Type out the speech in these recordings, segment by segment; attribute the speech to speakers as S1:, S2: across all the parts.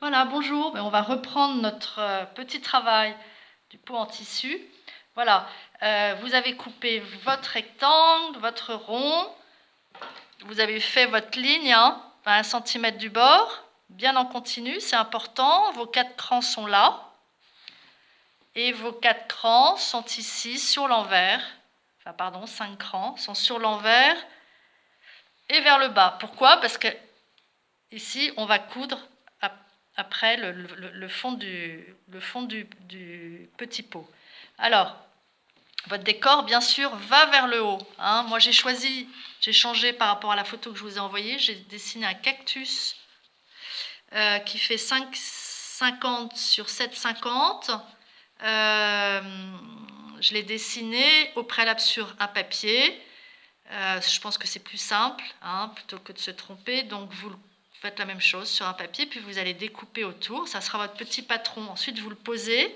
S1: Voilà, bonjour. On va reprendre notre petit travail du pot en tissu. Voilà, vous avez coupé votre rectangle, votre rond. Vous avez fait votre ligne à 1 cm du bord, bien en continu, c'est important. Vos 4 crans sont là. Et vos 4 crans sont ici sur l'envers. Enfin, pardon, 5 crans sont sur l'envers et vers le bas. Pourquoi? Parce que ici, on va coudre après le fond du petit pot. Alors, votre décor, bien sûr, va vers le haut. Moi, j'ai changé par rapport à la photo que je vous ai envoyée. J'ai dessiné un cactus qui fait 5,50 sur 7,50. Je l'ai dessiné au préalable sur un papier. Je pense que c'est plus simple, plutôt que de se tromper. Donc, vous faites la même chose sur un papier, puis vous allez découper autour. Ça sera votre petit patron. Ensuite, vous le posez.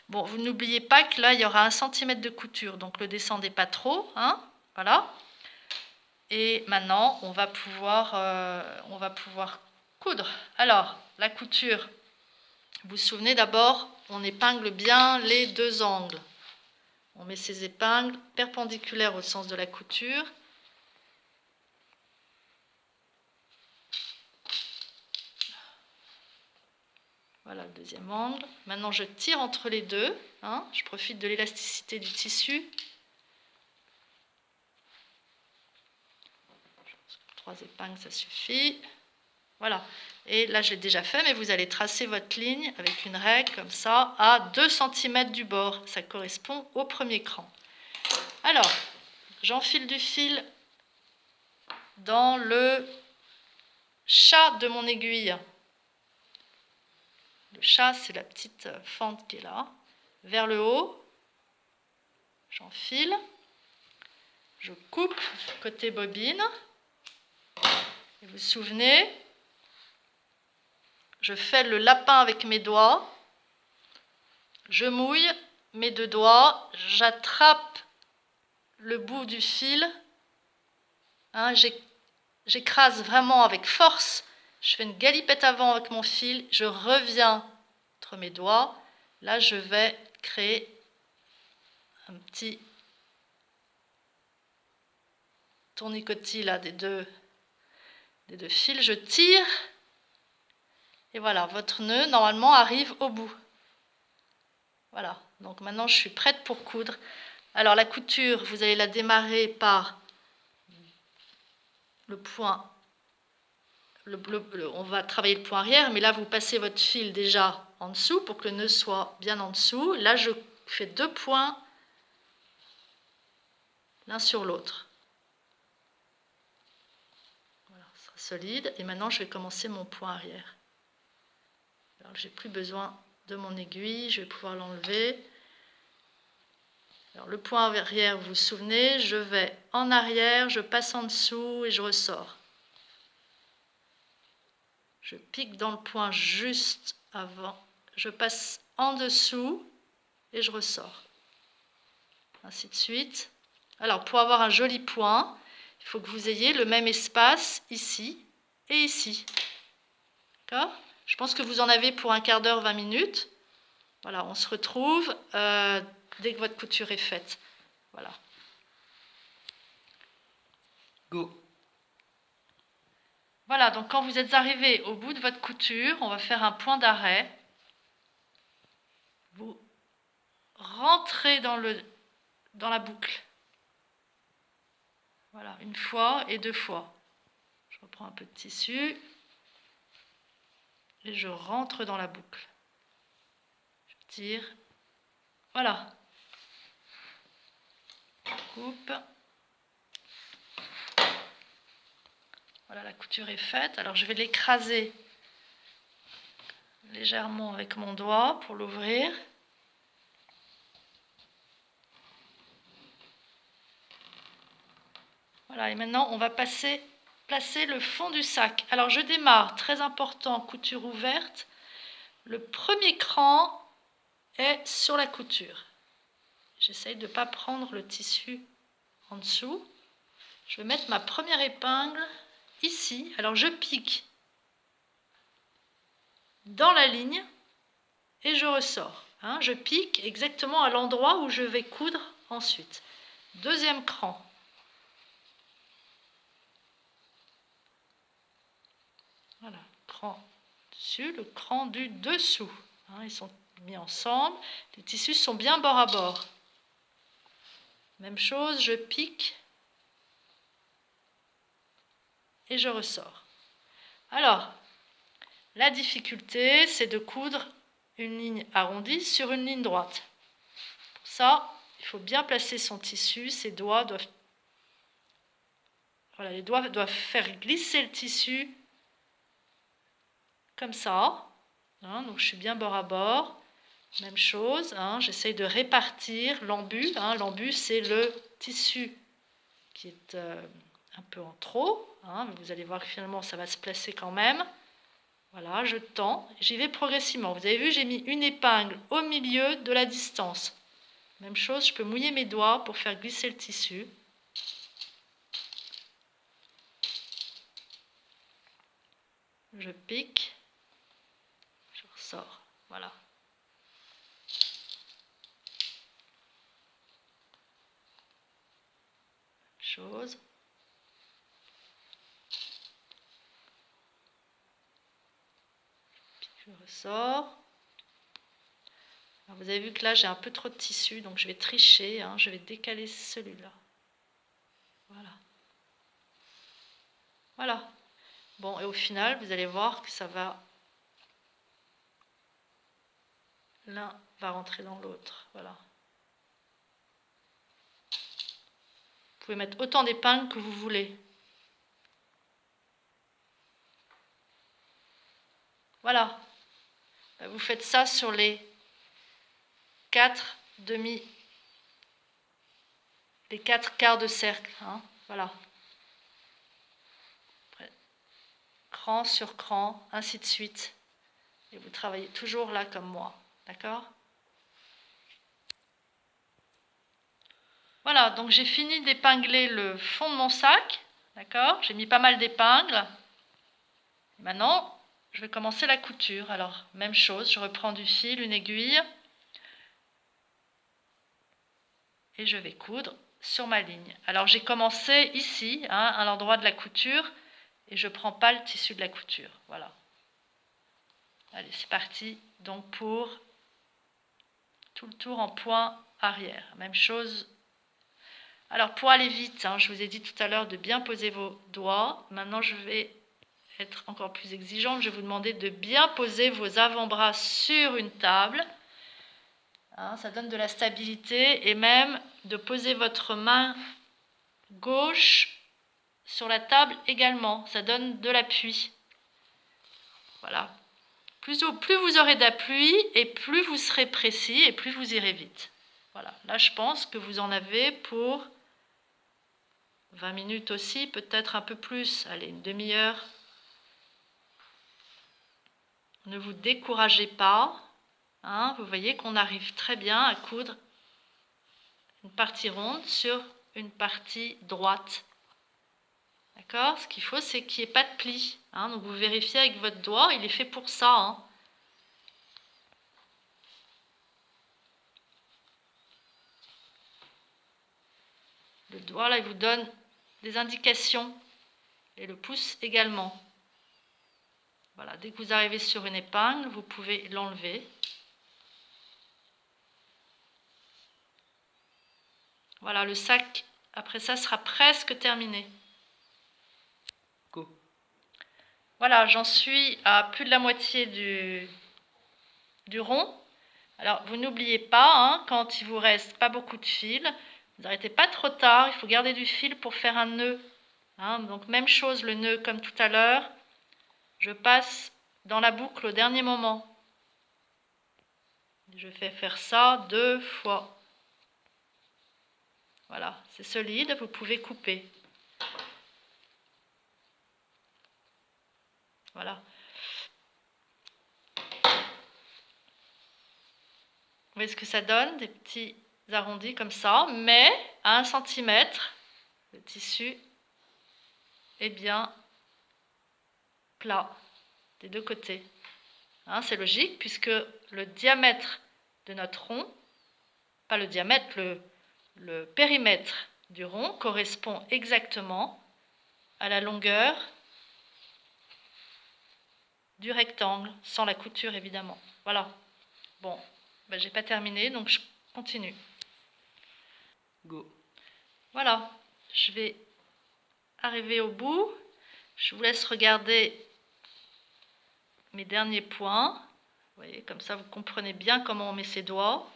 S1: Bon, vous n'oubliez pas que là, il y aura 1 cm de couture. Donc, ne le descendez pas trop. Voilà. Et maintenant, on va pouvoir coudre. Alors, la couture, vous vous souvenez d'abord, on épingle bien les 2 angles. On met ces épingles perpendiculaires au sens de la couture. Voilà le deuxième angle. Maintenant, je tire entre les deux. Je profite de l'élasticité du tissu. 3 épingles, ça suffit. Voilà. Et là, je l'ai déjà fait, mais vous allez tracer votre ligne avec une règle comme ça à 2 cm du bord. Ça correspond au premier cran. Alors, j'enfile du fil dans le chat de mon aiguille. Le chat, c'est la petite fente qui est là. Vers le haut, j'enfile. Je coupe côté bobine. Et vous vous souvenez, je fais le lapin avec mes doigts. Je mouille mes 2 doigts. J'attrape le bout du fil. J'écrase vraiment avec force. Je fais une galipette avant avec mon fil. Je reviens entre mes doigts. Là, je vais créer un petit tournicotis là, des deux fils. Je tire. Et voilà, votre nœud, normalement, arrive au bout. Voilà, donc maintenant, je suis prête pour coudre. Alors, la couture, vous allez la démarrer par le point. On va travailler le point arrière, mais là, vous passez votre fil déjà en dessous pour que le nœud soit bien en dessous. Là, je fais 2 points l'un sur l'autre. Voilà, ça sera solide. Et maintenant, je vais commencer mon point arrière. Alors, j'ai plus besoin de mon aiguille, je vais pouvoir l'enlever. Alors, le point arrière, vous vous souvenez, je vais en arrière, je passe en dessous et je ressors. Je pique dans le point juste avant, je passe en dessous et je ressors. Ainsi de suite. Alors, pour avoir un joli point, il faut que vous ayez le même espace ici et ici. D'accord ? Je pense que vous en avez pour 1/4 d'heure, 20 minutes. Voilà, on se retrouve dès que votre couture est faite. Voilà.
S2: Go.
S1: Voilà, donc quand vous êtes arrivé au bout de votre couture, on va faire un point d'arrêt. Vous rentrez dans la boucle. Voilà, 1 fois et 2 fois. Je reprends un peu de tissu et je rentre dans la boucle. Je tire. Voilà. Je coupe. Voilà, la couture est faite. Alors je vais l'écraser légèrement avec mon doigt pour l'ouvrir. Voilà, et maintenant on va placer le fond du sac. Alors je démarre, très important, couture ouverte. Le premier cran est sur la couture. J'essaye de ne pas prendre le tissu en dessous. Je vais mettre ma première épingle ici. Alors je pique dans la ligne et je ressors. Hein, je pique exactement à l'endroit où je vais coudre ensuite. Deuxième cran. Voilà, cran dessus, le cran du dessous. Hein, ils sont mis ensemble. Les tissus sont bien bord à bord. Même chose, je pique et je ressors. Alors, la difficulté, c'est de coudre une ligne arrondie sur une ligne droite. Pour ça, il faut bien placer son tissu, ses doigts doivent... Voilà, les doigts doivent faire glisser le tissu comme ça. Hein, donc je suis bien bord à bord. Même chose, hein, j'essaye de répartir l'embu. Hein, l'embu, c'est le tissu qui est un peu en trop. Hein, mais vous allez voir que finalement, ça va se placer quand même. Voilà, je tends, j'y vais progressivement. Vous avez vu, j'ai mis une épingle au milieu de la distance. Même chose, je peux mouiller mes doigts pour faire glisser le tissu. Je pique, je ressors. Voilà. Chose. Je ressors. Alors vous avez vu que là j'ai un peu trop de tissu, donc je vais tricher, hein, je vais décaler celui-là. Voilà. Voilà. Bon, et au final, vous allez voir que ça va... L'un va rentrer dans l'autre. Voilà. Vous pouvez mettre autant d'épingles que vous voulez. Voilà. Vous faites ça sur les 4 quarts de cercle. Hein. Voilà. Après, cran sur cran, ainsi de suite. Et vous travaillez toujours là comme moi. D'accord ? Voilà, donc j'ai fini d'épingler le fond de mon sac. D'accord ? J'ai mis pas mal d'épingles. Maintenant, je vais commencer la couture. Alors, même chose, je reprends du fil, une aiguille. Et je vais coudre sur ma ligne. Alors, j'ai commencé ici, hein, à l'endroit de la couture. Et je ne prends pas le tissu de la couture. Voilà. Allez, c'est parti. Donc, pour tout le tour en point arrière. Même chose. Alors, pour aller vite, hein, je vous ai dit tout à l'heure de bien poser vos doigts. Maintenant, je vais être encore plus exigeante. Je vais vous demander de bien poser vos avant-bras sur une table. Hein, ça donne de la stabilité. Et même de poser votre main gauche sur la table également. Ça donne de l'appui. Voilà. Plus vous aurez d'appui et plus vous serez précis et plus vous irez vite. Voilà. Là, je pense que vous en avez pour 20 minutes aussi, peut-être un peu plus. Allez, une demi-heure. Ne vous découragez pas. Hein, vous voyez qu'on arrive très bien à coudre une partie ronde sur une partie droite. D'accord ? Ce qu'il faut, c'est qu'il n'y ait pas de pli. Hein, donc vous vérifiez avec votre doigt, il est fait pour ça. Hein. Le doigt, là, il vous donne des indications. Et le pouce également. Voilà, dès que vous arrivez sur une épingle, vous pouvez l'enlever. Voilà, le sac, après ça, sera presque terminé. Go. Voilà, j'en suis à plus de la moitié du rond. Alors, vous n'oubliez pas, hein, quand il vous reste pas beaucoup de fil, vous n'arrêtez pas trop tard, il faut garder du fil pour faire un nœud. Hein, donc, même chose, le nœud comme tout à l'heure. Je passe dans la boucle au dernier moment. Je fais faire ça 2 fois. Voilà, c'est solide, vous pouvez couper. Voilà. Vous voyez ce que ça donne, des petits arrondis comme ça, mais à 1 cm, le tissu est bien plat des deux côtés. Hein, c'est logique, puisque le diamètre de notre rond, pas le diamètre, le périmètre du rond correspond exactement à la longueur du rectangle, sans la couture évidemment. Voilà. Bon, ben, j'ai pas terminé, donc je continue. Go. Voilà, je vais arriver au bout. Je vous laisse regarder mes derniers points. Vous voyez, comme ça vous comprenez bien comment on met ses doigts.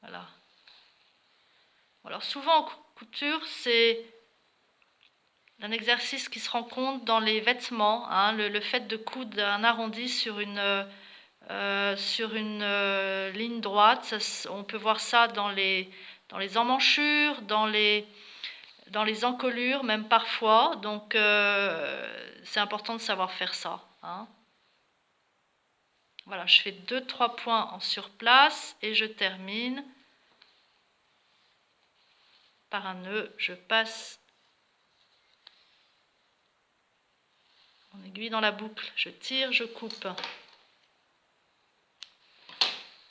S1: Voilà. Alors souvent en couture, c'est un exercice qui se rencontre dans les vêtements, hein, le fait de coudre un arrondi sur une ligne droite. Ça, on peut voir ça dans les emmanchures, dans les encolures, même parfois. Donc c'est important de savoir faire ça. Hein. Voilà, je fais 2-3 points en surplace et je termine par un nœud. Je passe mon aiguille dans la boucle, je tire, je coupe.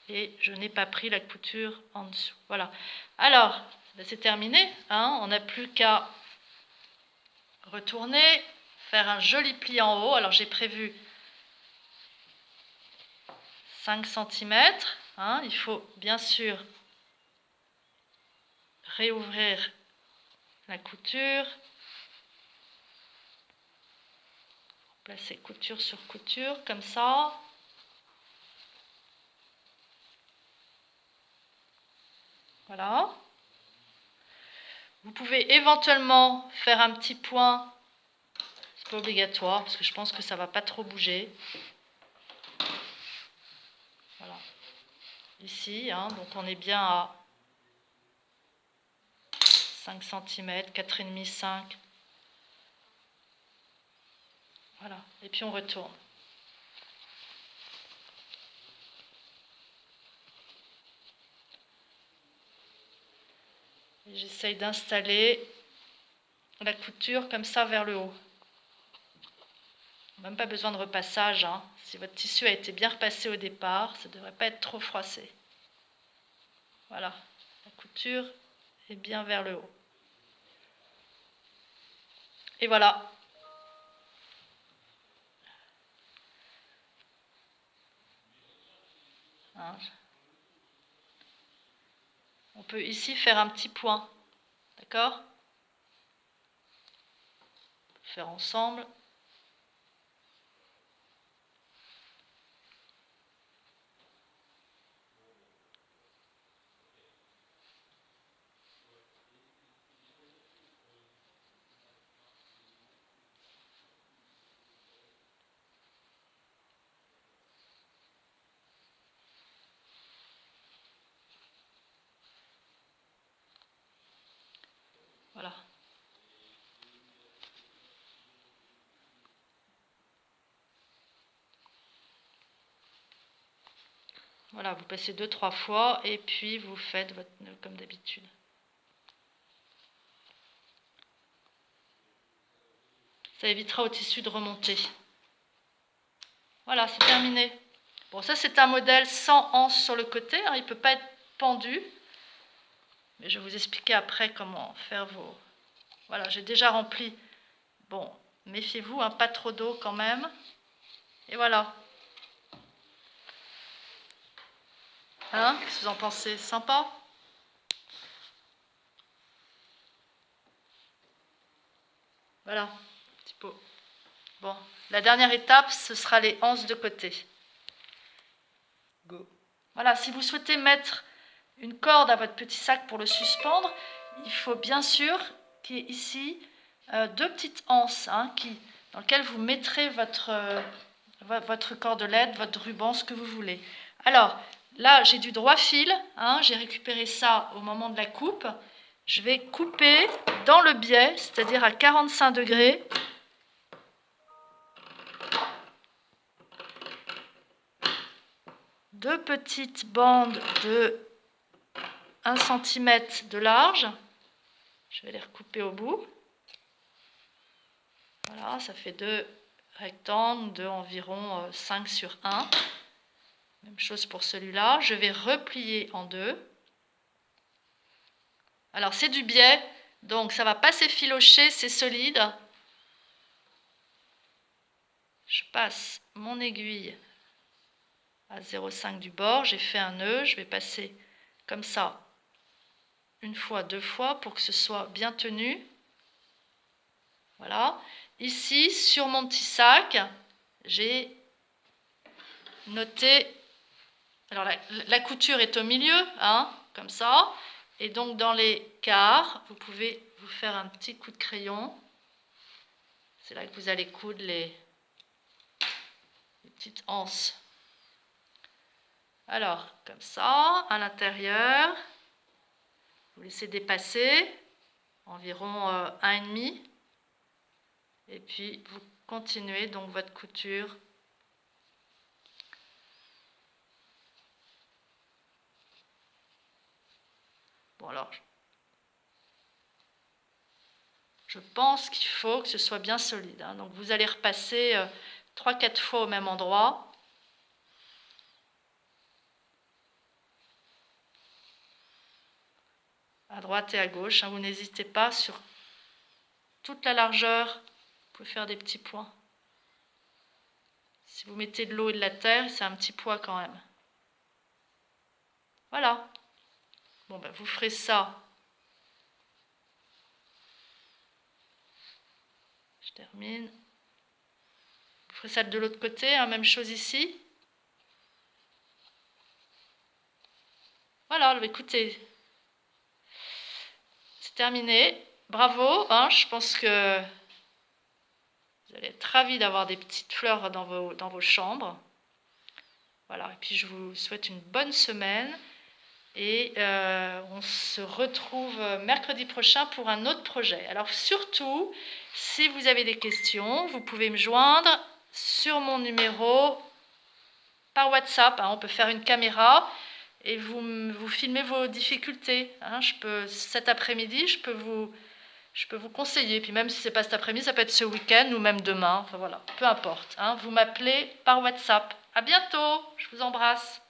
S1: Et je n'ai pas pris la couture en dessous. Voilà. Alors, c'est terminé. Hein, on n'a plus qu'à retourner, faire un joli pli en haut. Alors, j'ai prévu 5 cm. Hein, il faut bien sûr réouvrir la couture. Placer couture sur couture, comme ça. Voilà. Vous pouvez éventuellement faire un petit point. C'est pas obligatoire, parce que je pense que ça ne va pas trop bouger. Voilà. Ici, hein, donc on est bien à 5 cm, 4,5, 5. Voilà, et puis on retourne. J'essaye d'installer la couture comme ça vers le haut. Même pas besoin de repassage. Hein. Si votre tissu a été bien repassé au départ, ça ne devrait pas être trop froissé. Voilà, la couture est bien vers le haut. Et voilà. Hein. On peut ici faire un petit point. D'accord ? Faire ensemble. Voilà. Voilà, vous passez 2-3 fois et puis vous faites votre nœud comme d'habitude. Ça évitera au tissu de remonter. Voilà, c'est terminé. Bon, ça c'est un modèle sans anse sur le côté, hein, il ne peut pas être pendu. Mais je vais vous expliquer après comment faire vos... Voilà, j'ai déjà rempli. Bon, méfiez-vous, hein, pas trop d'eau quand même. Et voilà. Hein, qu'est-ce que vous en pensez? Sympa? Voilà, petit pot. Bon, la dernière étape, ce sera les anses de côté. Go. Voilà, si vous souhaitez mettre une corde à votre petit sac pour le suspendre, il faut bien sûr qu'il y ait ici 2 petites anses hein, dans lesquelles vous mettrez votre cordelette, votre ruban, ce que vous voulez. Alors, là, j'ai du droit fil, hein, j'ai récupéré ça au moment de la coupe. Je vais couper dans le biais, c'est-à-dire à 45 degrés. Deux petites bandes de 1 cm de large. Je vais les recouper au bout. Voilà, ça fait 2 rectangles de environ 5 sur 1. Même chose pour celui-là. Je vais replier en 2. Alors c'est du biais, donc ça ne va pas s'effilocher, c'est solide. Je passe mon aiguille à 0,5 du bord, j'ai fait un nœud, je vais passer comme ça une fois, 2 fois pour que ce soit bien tenu. Voilà. Ici, sur mon petit j'ai noté, alors la couture est au milieu, hein, comme ça, et donc dans les quarts, vous pouvez vous faire un petit coup de crayon. C'est là que vous allez coudre les petites anses. Alors, comme ça, à l'intérieur, vous laissez dépasser environ 1,5. Et puis, vous continuez donc votre couture. Bon, alors, je pense qu'il faut que ce soit bien solide, hein. Donc, vous allez repasser 3-4 fois au même endroit. À droite et à gauche, hein. Vous n'hésitez pas sur toute la largeur. Vous pouvez faire des petits points. Si vous mettez de l'eau et de la terre, c'est un petit poids quand même. Voilà. Bon, ben, vous ferez ça. Je termine. Vous ferez ça de l'autre côté, hein, même chose ici. Voilà, écoutez, c'est terminé. Bravo, hein, je pense que vous allez être ravis d'avoir des petites fleurs dans vos chambres. Voilà, et puis je vous souhaite une bonne semaine. Et on se retrouve mercredi prochain pour un autre projet. Alors surtout, si vous avez des questions, vous pouvez me joindre sur mon numéro par WhatsApp. Hein, on peut faire une caméra et vous filmez vos difficultés. Hein, cet après-midi, je peux vous conseiller. Puis même si ce n'est pas cet après-midi, ça peut être ce week-end ou même demain. Enfin voilà, peu importe. Hein, vous m'appelez par WhatsApp. À bientôt, je vous embrasse.